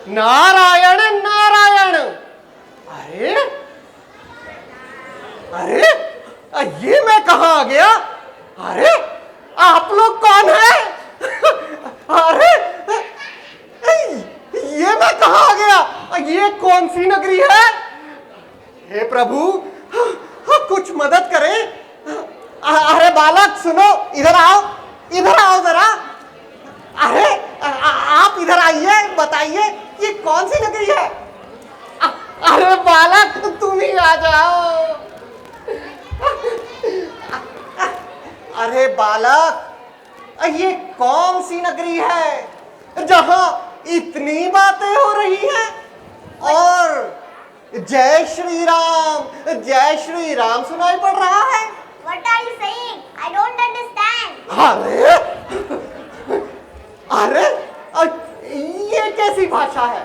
नारायण नारायण। अरे अरे ये मैं कहाँ आ गया? अरे आप लोग कौन है? अरे ये मैं कहाँ आ गया? ये कौन सी नगरी है? हे प्रभु कुछ मदद करें। अरे बालक सुनो, इधर आओ जरा। अरे आप इधर आइए, बताइए ये कौन सी नगरी है? अरे बालक तुम ही आ जाओ। अरे बालक ये कौन सी नगरी है जहां इतनी बातें हो रही हैं और जय श्री राम सुनाई पड़ रहा है? What are you saying? I don't understand. अरे ये कैसी भाषा है?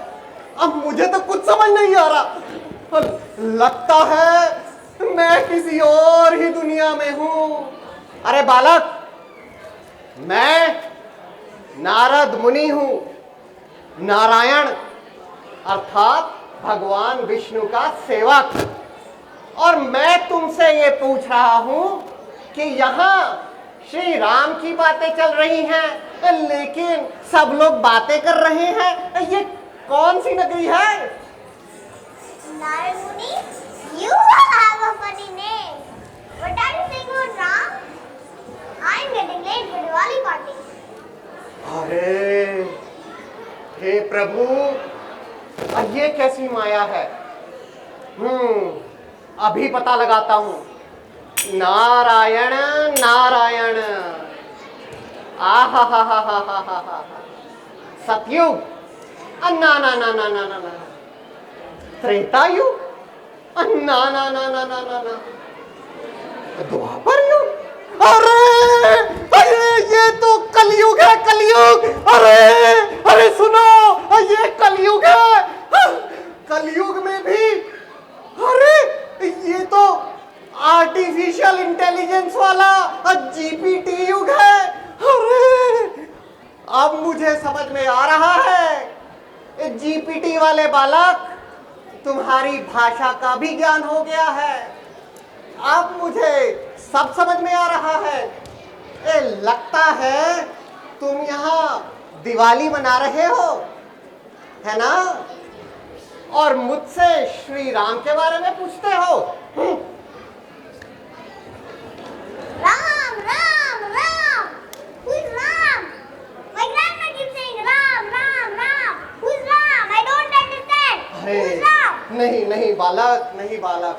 अब मुझे तो कुछ समझ नहीं आ रहा। लगता है मैं किसी और ही दुनिया में हूं। अरे बालक, मैं नारद मुनि हूं, नारायण अर्थात भगवान विष्णु का सेवक। और मैं तुमसे ये पूछ रहा हूं कि यहाँ श्री राम की बातें चल रही हैं, लेकिन सब लोग बातें कर रहे हैं। ये कौन सी नगरी है? Narad Muni, you have a funny name. What are you saying about Ram? I'm getting late for Diwali party. अरे हे प्रभु, ये कैसी माया है? अभी पता लगाता हूं। नारायण नारायण। आहा सतयुग, ना ना ना ना ना ना ना। त्रेतायुग, ना ना ना ना ना ना ना। द्वापर युग, अरे ये तो कलयुग है, कलयुग। अरे सुनो, ये कलयुग है। कलयुग में भी अरे ये तो आर्टिफिशियल इंटेलिजेंस वाला जीपीटी युग है। अरे अब मुझे समझ में आ रहा है, जीपीटी वाले बालक, तुम्हारी भाषा का भी ज्ञान हो गया है। अब मुझे सब समझ में आ रहा है। लगता है तुम यहाँ दिवाली मना रहे हो, है ना? और मुझसे श्री राम के बारे में पूछते हो। Ram, Ram, Ram. Who's Ram? My grandma keeps saying Ram, Ram, Ram. Who's Ram? I don't understand. Who's Ram? नहीं बालक, नहीं बालक।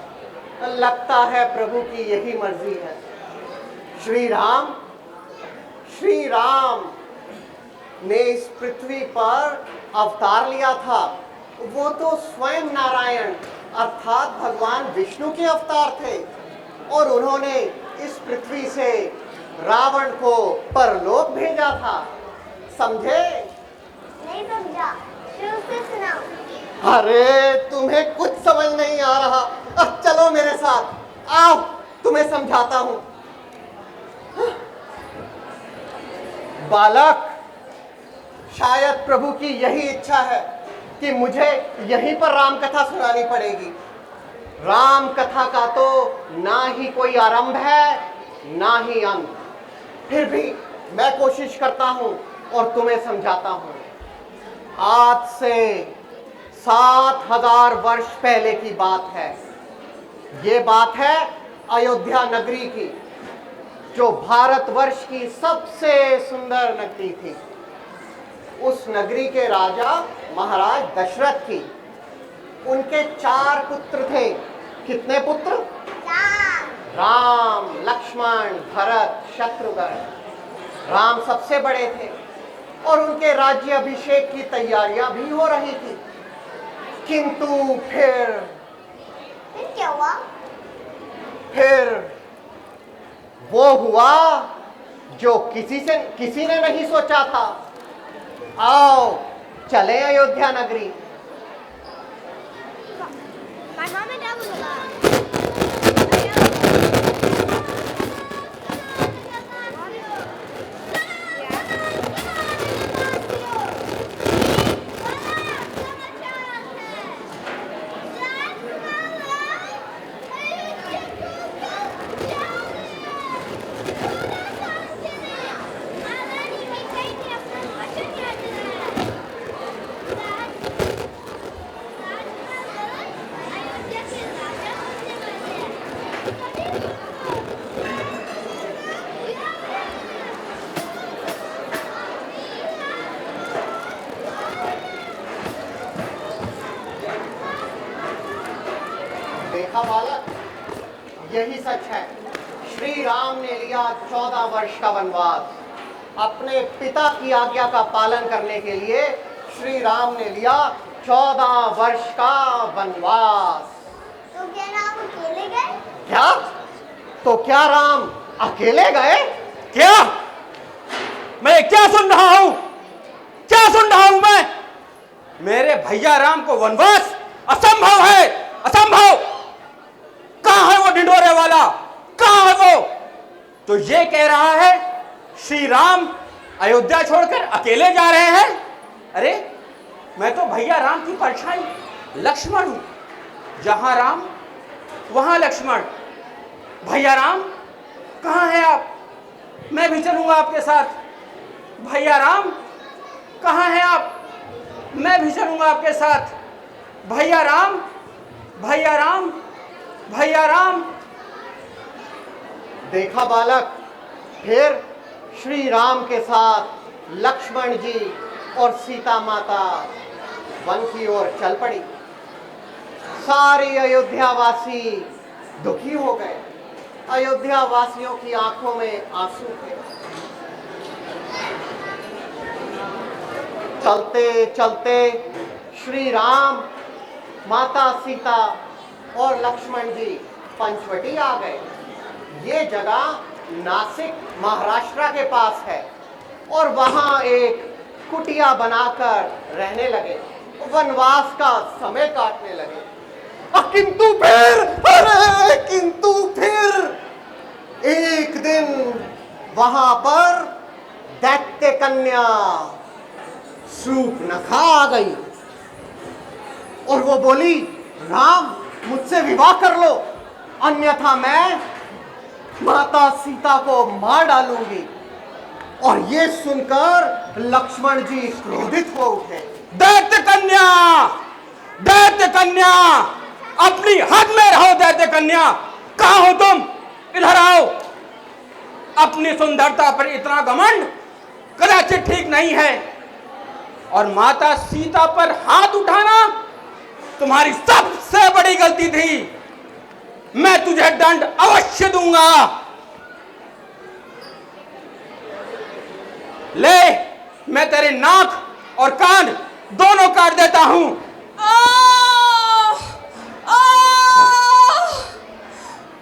लगता है प्रभु की यही मर्जी है। श्री राम ने इस पृथ्वी पर अवतार लिया था। वो तो स्वयं नारायण अर्थात भगवान विष्णु के अवतार थे और उन्होंने इस पृथ्वी से रावण को परलोक भेजा था। समझे? नहीं समझा। शुरू से सुनाओ। अरे तुम्हें कुछ समझ नहीं आ रहा। चलो मेरे साथ, आओ तुम्हें समझाता हूं। बालक, शायद प्रभु की यही इच्छा है कि मुझे यहीं पर राम कथा सुनानी पड़ेगी। राम कथा का तो ना ही कोई आरंभ है ना ही अंत। फिर भी मैं कोशिश करता हूं और तुम्हें समझाता हूं। आज से 7000 वर्ष पहले की बात है। ये बात है अयोध्या नगरी की, जो भारतवर्ष की सबसे सुंदर नगरी थी। उस नगरी के राजा महाराज दशरथ थी। उनके 4 पुत्र थे। कितने पुत्र? 4। राम, लक्ष्मण, भरत, शत्रुघ्न। राम सबसे बड़े थे और उनके राज्य अभिषेक की तैयारियां भी हो रही थी। किंतु फिर क्या हुआ? फिर वो हुआ जो किसी ने नहीं सोचा था। आओ चले अयोध्या नगरी। देखा बालक, यही सच है। श्री राम ने लिया 14 वर्ष का वनवास। अपने पिता की आज्ञा का पालन करने के लिए श्री राम ने लिया 14 वर्ष का वनवास। तो क्या राम अकेले गए? क्या? तो क्या राम अकेले गए? क्या? मैं क्या सुन रहा हूं? क्या सुन रहा हूं मैं? मेरे भैया राम को वनवास? असंभव है, असंभव। कहां है वो ढिंढोरे वाला? कहां है वो? तो ये कह रहा है श्री राम अयोध्या छोड़कर अकेले जा रहे हैं? अरे मैं तो भैया राम की परछाई लक्ष्मण हूं। जहां राम वहां लक्ष्मण। भैया राम कहां हैं आप? मैं भी चलूंगा आपके साथ। भैया राम कहां हैं आप? मैं भी चलूंगा आपके साथ। भैया राम, भैया राम, भैया राम। देखा बालक, फिर श्री राम के साथ लक्ष्मण जी और सीता माता वन की ओर चल पड़ी। सारी अयोध्या वासी दुखी हो गए। अयोध्या वासियों की आंखों में आंसू थे। चलते चलते श्री राम, माता सीता और लक्ष्मण जी पंचवटी आ गए। ये जगह नासिक महाराष्ट्र के पास है और वहां एक कुटिया बनाकर रहने लगे, वनवास का समय काटने लगे। किंतु फिर, अरे किंतु फिर एक दिन वहां पर दैत्य कन्या शूर्पणखा आ गई और वो बोली, राम मुझसे विवाह कर लो, अन्यथा मैं माता सीता को मार डालूंगी। और ये सुनकर लक्ष्मण जी क्रोधित हो उठे। दैत्य कन्या, दैत्य कन्या, अपनी हद में रहो। दैत्य कन्या कहां हो तुम? इधर आओ। अपनी सुंदरता पर इतना घमंड कदाचित ठीक नहीं है, और माता सीता पर हाथ उठाना तुम्हारी सबसे बड़ी गलती थी। मैं तुझे दंड अवश्य दूंगा। ले, मैं तेरे नाक और कान दोनों काट देता हूं।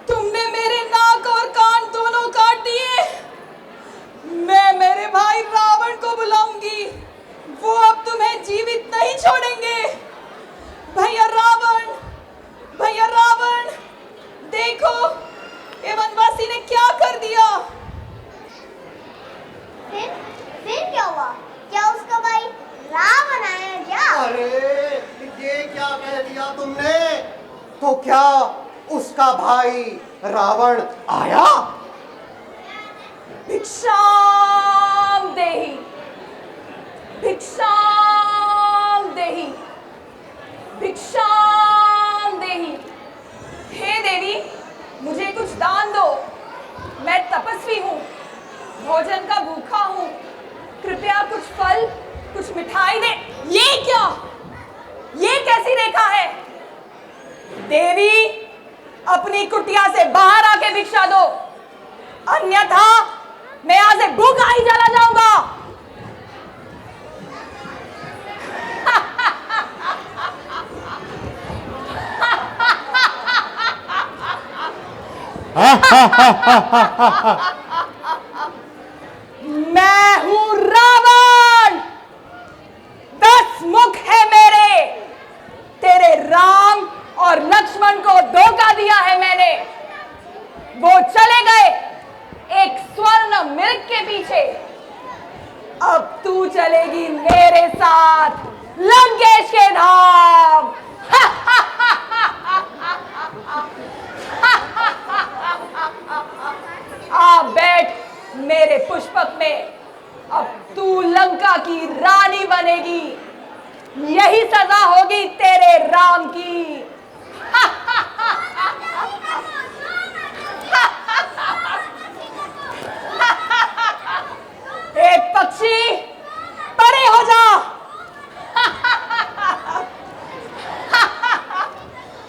तुमने मेरे नाक और कान दोनों काट दिए। मैं मेरे भाई रावण को बुलाऊंगी, वो अब तुम्हें जीवित नहीं छोड़ेंगे। भैया रावण, भैया रावण, देखो ये वनवासी ने क्या कर दिया। फिर क्या हुआ? क्या उसका भाई रावण आया क्या? अरे ये क्या कह दिया तुमने? तो क्या उसका भाई रावण आया? भिक्षाम देहि, भिक्षाम देहि, भिक्षाम देहि। हे देवी, मुझे कुछ दान दो। मैं तपस्वी हूँ, भोजन का भूखा हूँ। कृपया कुछ फल, कुछ मिठाई दे। ये क्या? ये कैसी रेखा है? देवी, अपनी कुटिया से बाहर आके भिक्षा दो, अन्यथा मैं यहाँ से भूखा ही चला जाऊंगा। मैं हूं रावण, 10 मुख है मेरे। तेरे राम और लक्ष्मण को धोखा दिया है मैंने। वो चले गए एक स्वर्ण मृग के पीछे। अब तू चलेगी मेरे साथ लंकेश के धाम। आ बैठ मेरे पुष्पक में। अब तू लंका की रानी बनेगी। यही सजा होगी तेरे राम की। ए पक्षी, परे हो जा।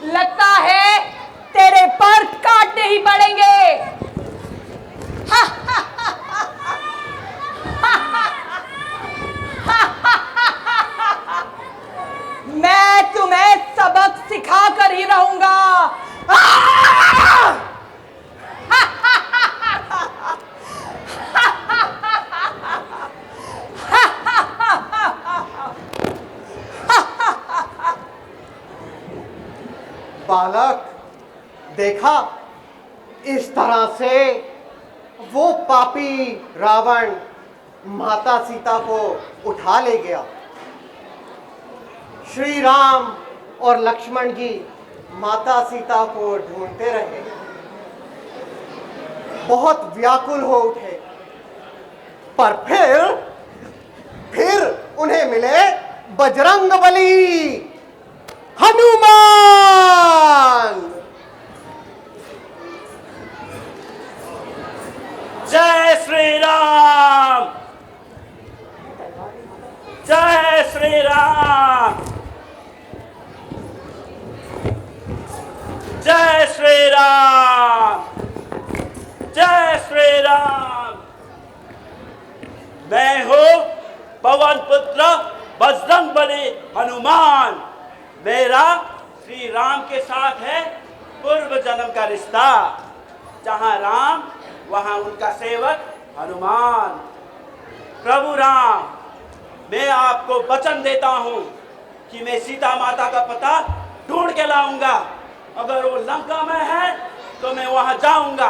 लगता है बालक देखा, इस तरह से वो पापी रावण माता सीता को उठा ले गया। श्री राम और लक्ष्मण जी माता सीता को ढूंढते रहे, बहुत व्याकुल हो उठे, पर फिर उन्हें मिले बजरंगबली, हनुमान। जय श्री राम, जय श्री राम, जय श्री राम, जय श्री राम। मैं हूँ पवन पुत्र बजरंगबली हनुमान। मेरा श्री राम के साथ है पूर्व जन्म का रिश्ता। जहाँ राम वहाँ उनका सेवक हनुमान। प्रभु राम, मैं आपको वचन देता हूँ कि मैं सीता माता का पता ढूंढ के लाऊंगा। अगर वो लंका में है तो मैं वहाँ जाऊंगा।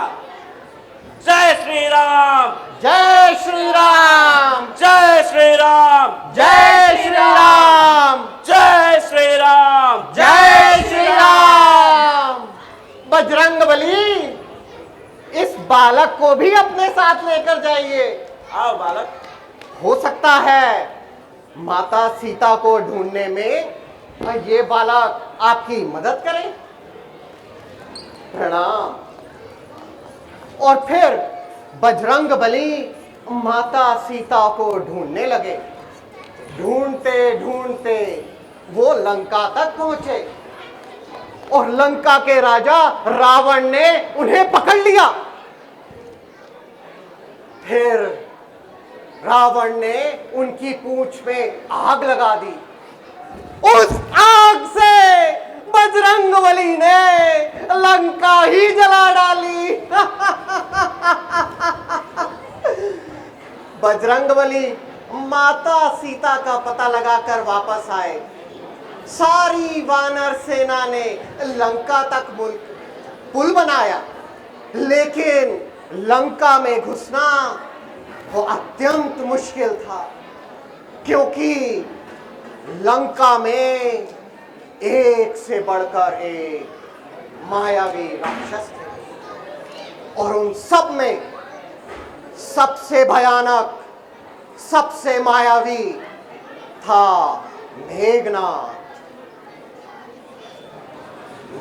जय श्री राम, जय श्री राम, जय श्री राम, जय श्री राम, जय श्री राम, जय श्री राम। बजरंगबली, इस बालक को भी अपने साथ लेकर जाइए। आओ बालक। हो सकता है माता सीता को ढूंढने में ये बालक आपकी मदद करे। प्रणाम। और फिर बजरंगबली माता सीता को ढूंढने लगे। ढूंढते ढूंढते वो लंका तक पहुंचे और लंका के राजा रावण ने उन्हें पकड़ लिया। फिर रावण ने उनकी पूंछ में आग लगा दी। उस आग से बजरंगबली ने लंका ही जला डाली। बजरंगबली माता सीता का पता लगाकर वापस आए। सारी वानर सेना ने लंका तक पुल बनाया, लेकिन लंका में घुसना वो अत्यंत मुश्किल था, क्योंकि लंका में एक से बढ़कर एक मायावी राक्षस थे और उन सब में सबसे भयानक, सबसे मायावी था मेघनाथ।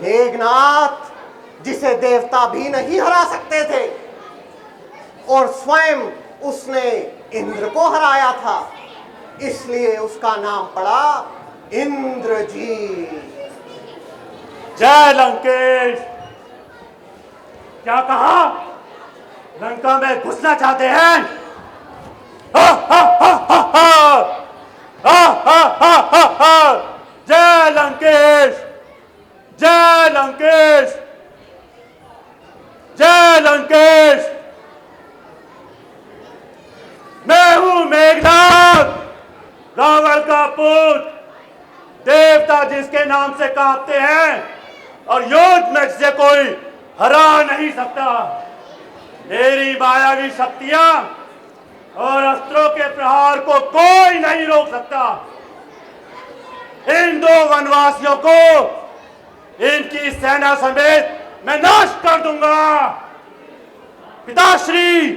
मेघनाथ जिसे देवता भी नहीं हरा सकते थे और स्वयं उसने इंद्र को हराया था, इसलिए उसका नाम पड़ा इंद्रजीत। जय लंकेश। क्या कहा? लंका में घुसना चाहते हैं? हा हा हा हा हा, हा हा हा हा हा। जय लंकेश, जय लंकेश, जय लंकेश। मैं हूं मेघनाथ, रावण का पुत्र, देवता जिसके नाम से कांपते हैं और युद्ध में जिसे कोई हरा नहीं सकता। मेरी मायावी शक्तियां और अस्त्रों के प्रहार को कोई नहीं रोक सकता। इन दो वनवासियों को इनकी सेना समेत मैं नाश कर दूंगा। पिताश्री,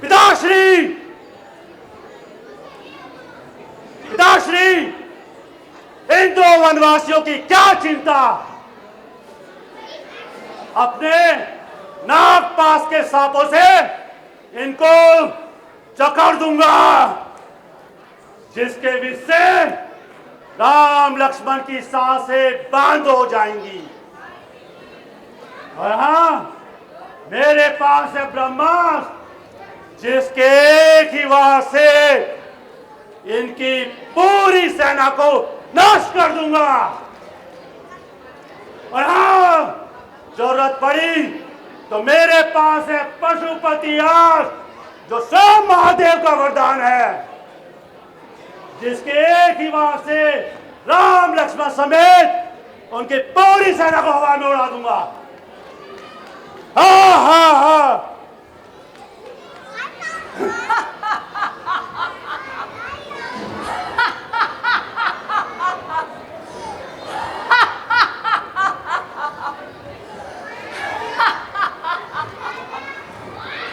पिताश्री, पिताश्री, इन दो वनवासियों की क्या चिंता? अपने नाग पास के सांपों से इनको जकड़ दूंगा, जिसके विष से राम लक्ष्मण की सांसें बंद हो जाएंगी। और हाँ, मेरे पास है ब्रह्मास्त्र, जिसके एक ही वार से इनकी पूरी सेना को नाश कर दूंगा। और हाँ, जरूरत पड़ी तो मेरे पास है पशुपति अस्त्र, जो स्वयं महादेव का वरदान है, जिसके एक ही वार से राम लक्ष्मण समेत उनकी पूरी सेना को हवा में उड़ा दूंगा। हाँ हाँ हाँ।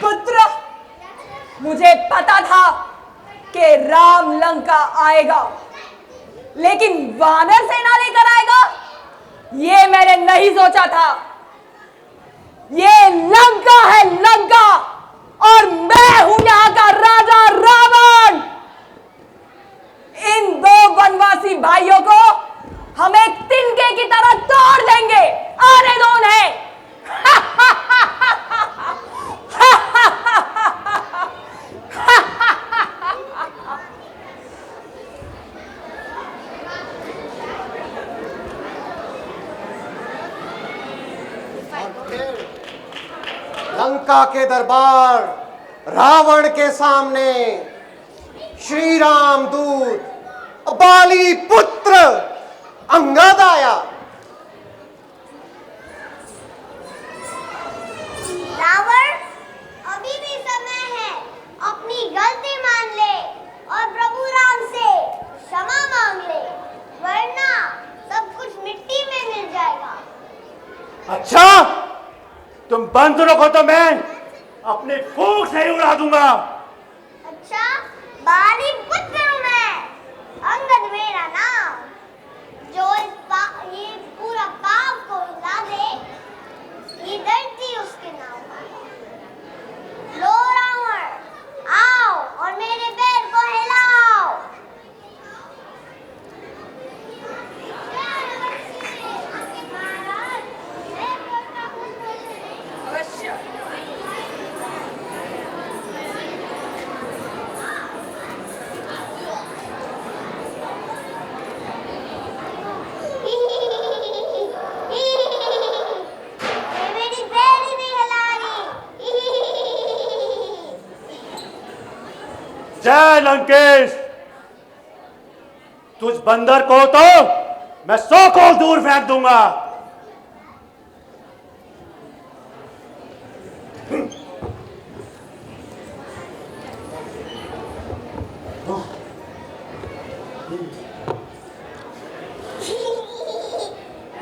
पुत्र, मुझे पता था कि राम लंका आएगा, लेकिन वानर सेना लेकर आएगा ये मैंने नहीं सोचा था। ये लंका है, लंका, और मैं हूं यहां का राजा रावण। इन दो वनवासी भाइयों को हम एक तिनके की तरह तोड़ देंगे। आने दो उन्हें। लंका के दरबार रावण के सामने श्री राम दूत बाली पुत्र अंगद आया। रावण, अभी भी समय है, अपनी गलती मान ले और प्रभु राम से क्षमा मांग ले, वरना सब कुछ मिट्टी में मिल जाएगा। अच्छा, तुम बंदरों को तो मैं अपनी फूंक से ही उड़ा दूंगा। अच्छा, बाली पुत्र हूं मैं, अंगद मेरा नाम। जो ये पूरा पाप को हिला दे, ये धरती उसके नाम पर। लो रावण, आओ और मेरे पैर को हिलाओ। अवश्य। मेरी पैर ही नहीं हिला रही। जय लंकेश, तुझ बंदर को तो मैं 100 कोस दूर फेंक दूंगा।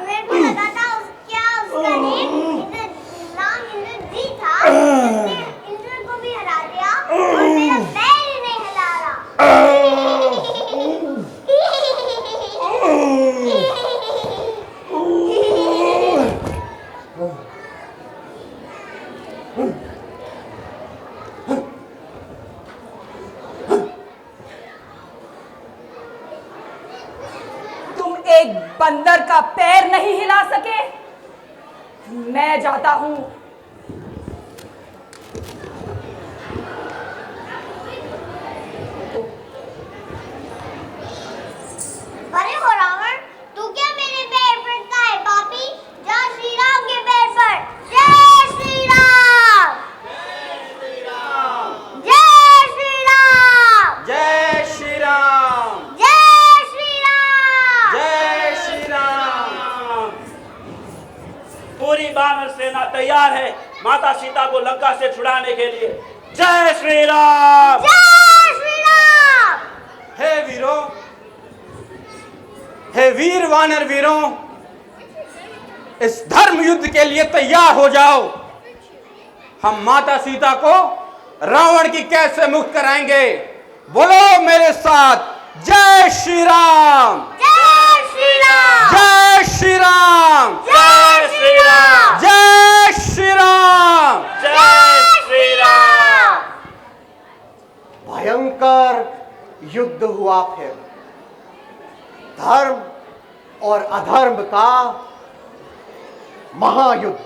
मेरे को लगा था क्या उसका नेम नाम इंद्रजीत था। इसने इंद्र को भी हरा दिया और मेरा पैर ही नहीं हिला तुम एक बंदर का पैर नहीं हिला सके? मैं जाता हूं। अरे हो रावण, तू क्या मेरे पैर पड़ता है पापी? जा श्री राम के पैर पर। जय श्री राम, जय श्री राम, जय श्री राम, जय श्री राम। जय श्री राम। पूरी वानर सेना तैयार है माता सीता को लंका से छुड़ाने के लिए। जय श्री राम, जय श्री राम। हे वीरों, हे वीर वानर वीरों, इस धर्म युद्ध के लिए तैयार हो जाओ। हम माता सीता को रावण की कैद से मुक्त कराएंगे। बोलो मेरे साथ, जय श्री राम, जय श्री राम, जय श्री राम, जय श्री राम, जय श्री राम। जय श्री राम। भयंकर युद्ध हुआ फिर। धर्म और अधर्म का महायुद्ध।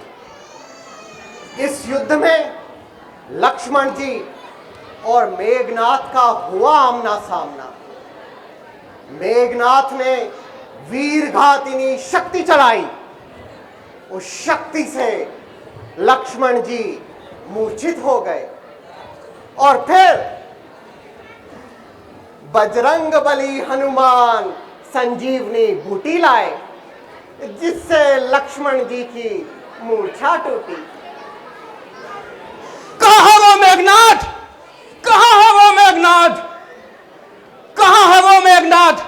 इस युद्ध में लक्ष्मण जी और मेघनाथ का हुआ आमना सामना। मेघनाथ ने वीरघातिनी शक्ति चलाई। उस शक्ति से लक्ष्मण जी मूर्छित हो गए और फिर बजरंग बली हनुमान संजीवनी बूटी लाए, जिससे लक्ष्मण जी की मूर्छा टूटी। कहाँ है वो मेघनाथ? कहाँ है वो मेघनाथ? कहाँ है वो मेघनाथ?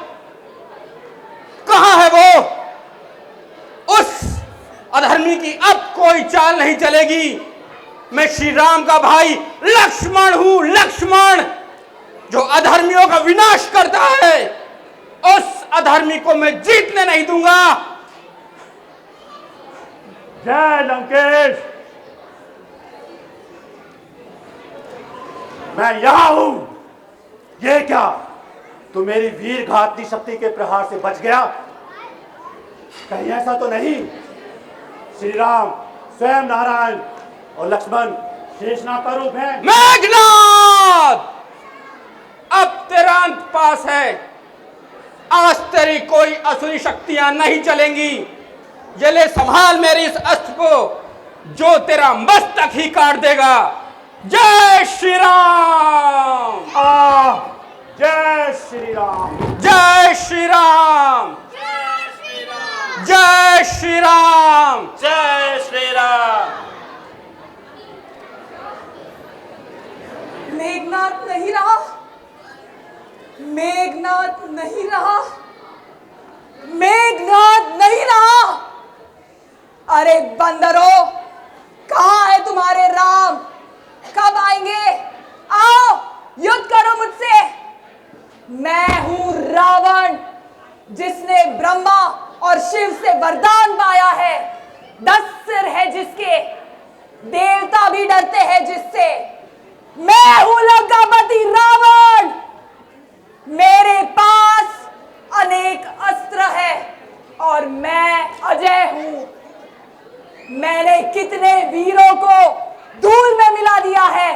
कहाँ है वो? उस अधर्मी की अब कोई चाल नहीं चलेगी। मैं श्री राम का भाई लक्ष्मण हूं, लक्ष्मण, जो अधर्मियों का विनाश करता है। उस अधर्मी को मैं जीतने नहीं दूंगा। जय लंकेश, मैं यहां हूं। ये क्या, तू मेरी वीर घातनी शक्ति के प्रहार से बच गया? कहीं ऐसा तो नहीं श्री राम स्वयं नारायण और लक्ष्मण शेषनाग का रूप है? मेघनाथ, अब तेरा अंत पास है। आज तेरी कोई असुरी शक्तियां नहीं चलेंगी। ये ले संभाल मेरी इस अस्त्र को, जो तेरा मस्तक ही काट देगा। जय श्री राम। जय श्री राम। जय श्री राम। जय श्री राम। जय श्री राम। मेघनाथ नहीं रहा, मेघनाथ नहीं रहा, मेघनाथ नहीं रहा। अरे बंदरों, कहाँ है तुम्हारे राम? कब आएंगे? आओ युद्ध करो मुझसे। मैं हूं रावण, जिसने ब्रह्मा और शिव से वरदान पाया है। 10 सिर है जिसके, देवता भी डरते हैं जिससे। मैं हूं लंकापति रावण। मेरे पास अनेक अस्त्र है और मैं अजय हूं। मैंने कितने वीरों को धूल में मिला दिया है।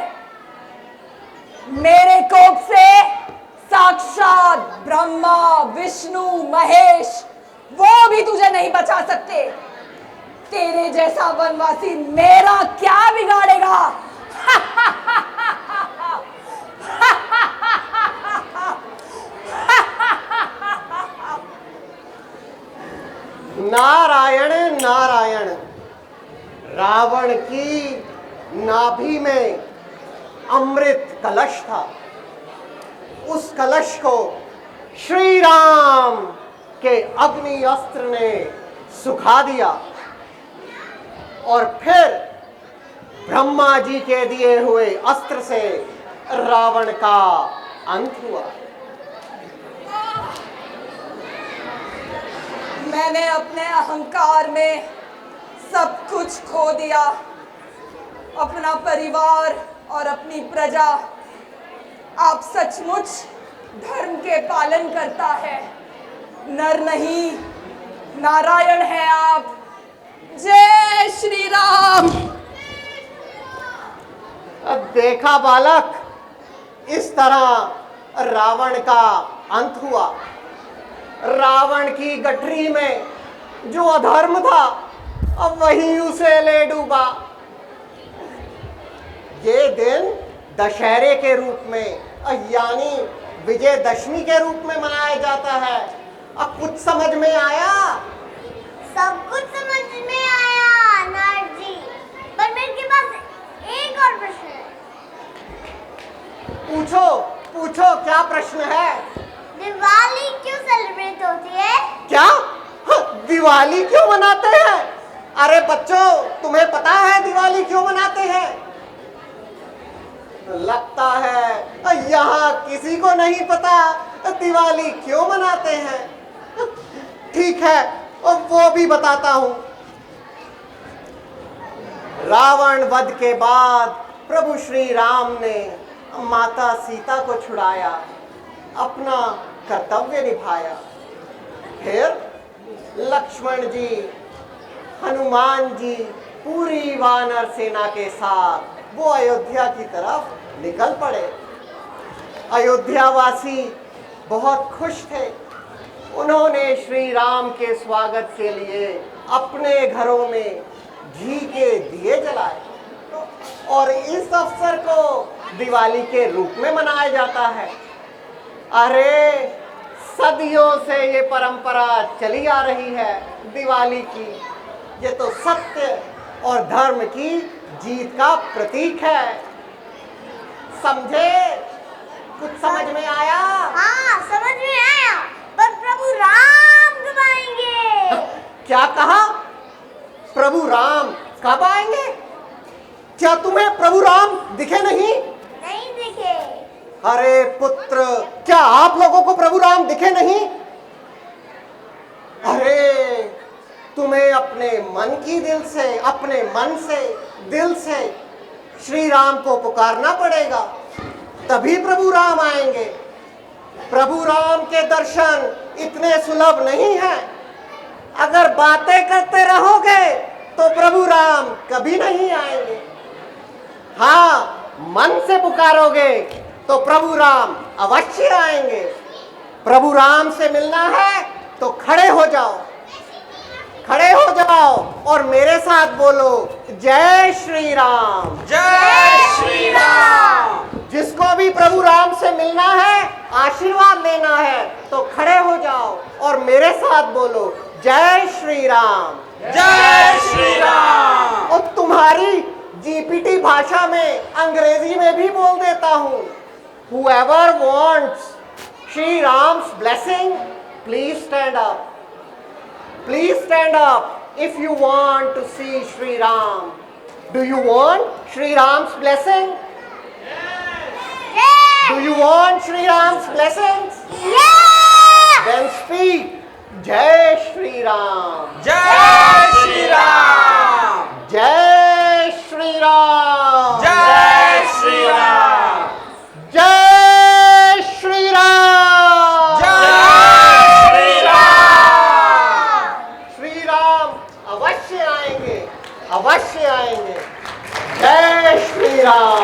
मेरे कोप से साक्षात ब्रह्मा, विष्णु, महेश, वो भी तुझे नहीं बचा सकते। तेरे जैसा वनवासी मेरा क्या बिगाड़ेगा? नारायण नारायण। रावण की नाभि में अमृत कलश था। उस कलश को श्री राम के अग्नि अस्त्र ने सुखा दिया और फिर ब्रह्मा जी के दिए हुए अस्त्र से रावण का अंत हुआ। मैंने अपने अहंकार में सब कुछ खो दिया, अपना परिवार और अपनी प्रजा। आप सचमुच धर्म के पालन करता है, नर नहीं नारायण है आप। जय श्री राम। देखा बालक, इस तरह रावण का अंत हुआ। रावण की गठरी में जो अधर्म था, अब वही उसे ले डूबा। ये दिन दशहरे के रूप में यानी विजयदशमी के रूप में मनाया जाता है। अब कुछ समझ में आया? सब कुछ समझ में आया नारद जी, पर मेरे पास एक और प्रश्न है। पूछो पूछो, क्या प्रश्न है? दिवाली क्यों सेलिब्रेट होती है? क्या? दिवाली क्यों मनाते हैं? अरे बच्चों, तुम्हें पता है दिवाली क्यों मनाते हैं? लगता है यहाँ किसी को नहीं पता दिवाली क्यों मनाते हैं। ठीक है, अब वो भी बताता हूँ। रावण वध के बाद प्रभु श्री राम ने माता सीता को छुड़ाया, अपना कर्तव्य निभाया। फिर लक्ष्मण जी, हनुमान जी पूरी वानर सेना के साथ वो अयोध्या की तरफ निकल पड़े। अयोध्यावासी बहुत खुश थे। उन्होंने श्री राम के स्वागत के लिए अपने घरों में घी के दिए जलाए और इस अवसर को दिवाली के रूप में मनाया जाता है। अरे सदियों से ये परंपरा चली आ रही है दिवाली की। ये तो सत्य और धर्म की जीत का प्रतीक है। समझे? कुछ समझ में आया? हाँ, समझ में आया। पर प्रभु राम कब आएंगे? क्या कहा? प्रभु राम कब आएंगे? क्या तुम्हें प्रभु राम दिखे नहीं? नहीं दिखे। अरे पुत्र, क्या आप लोगों को प्रभु राम दिखे नहीं? अरे तुम्हें अपने मन की दिल से, अपने मन से, दिल से श्री राम को पुकारना पड़ेगा, तभी प्रभु राम आएंगे। प्रभु राम के दर्शन इतने सुलभ नहीं हैं। अगर बातें करते रहोगे तो प्रभु राम कभी नहीं आएंगे। हाँ, मन से पुकारोगे तो प्रभु राम अवश्य आएंगे। प्रभु राम से मिलना है तो खड़े हो जाओ, खड़े हो जाओ और मेरे साथ बोलो, जय श्री राम। जय श्री राम। जिसको भी प्रभु राम से मिलना है, आशीर्वाद लेना है, तो खड़े हो जाओ और मेरे साथ बोलो, जय श्री राम। जय श्री राम। और तुम्हारी जीपीटी भाषा में, अंग्रेजी में भी बोल देता हूँ। Whoever wants Shri Ram's blessing, please stand up. Please stand up if you want to see Shri Ram. Do you want Shri Ram's blessing? Yeah! Do you want Shri Ram's blessings? Yeah! Then speak. Jai Shri Ram. जय Shri Ram. Jai Shri Ram. जय Shri Ram. Jai Shri Ram. जय श्री राम। श्री राम अवश्य आएंगे, अवश्य आएंगे। जय श्री राम।